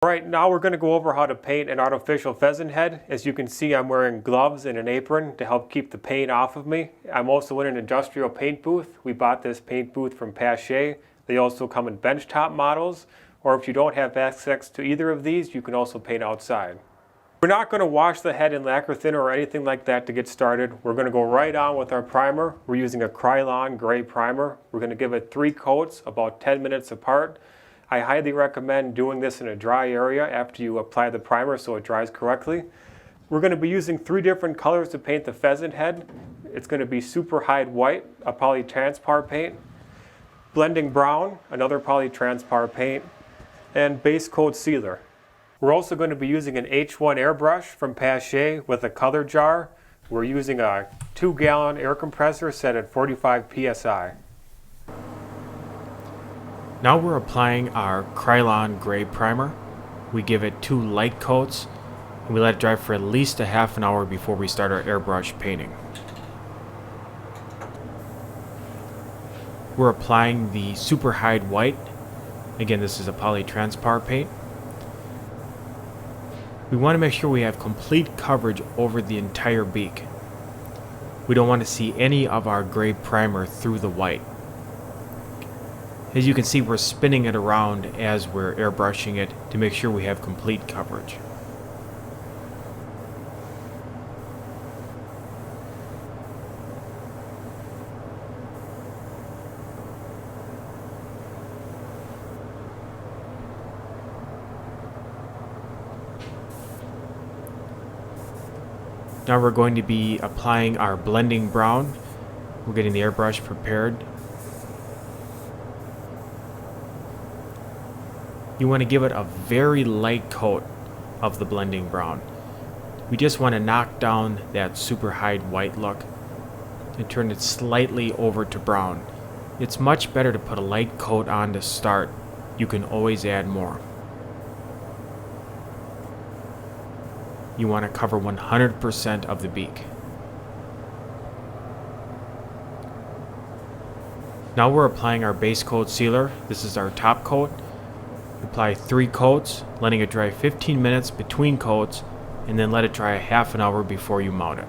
Alright, now we're going to go over how to paint an artificial pheasant head. As you can see, I'm wearing gloves and an apron to help keep the paint off of me. I'm also in an industrial paint booth. We bought this paint booth from Pache. They also come in benchtop models, or if you don't have access to either of these, you can also paint outside. We're not going to wash the head in lacquer thinner or anything like that to get started. We're going to go right on with our primer. We're using a Krylon gray primer. We're going to give it 3 coats about 10 minutes apart. I highly recommend doing this in a dry area after you apply the primer so it dries correctly. We're going to be using 3 different colors to paint the pheasant head. It's going to be super hide white, a polytranspar paint, blending brown, another polytranspar paint, and base coat sealer. We're also going to be using an H1 airbrush from Pache with a color jar. We're using a 2-gallon air compressor set at 45 psi. Now we're applying our Krylon gray primer. We give it 2 light coats and we let it dry for at least a half an hour before we start our airbrush painting. We're applying the Super Hide White. Again, this is a polytranspar paint. We want to make sure we have complete coverage over the entire beak. We don't want to see any of our gray primer through the white. As you can see, we're spinning it around as we're airbrushing it to make sure we have complete coverage. Now we're going to be applying our blending brown. We're getting the airbrush prepared. You want to give it a very light coat of the blending brown. We just want to knock down that super hide white look and turn it slightly over to brown. It's much better to put a light coat on to start. You can always add more. You want to cover 100% of the beak. Now we're applying our base coat sealer. This is our top coat. Apply 3 coats, letting it dry 15 minutes between coats, and then let it dry a half an hour before you mount it.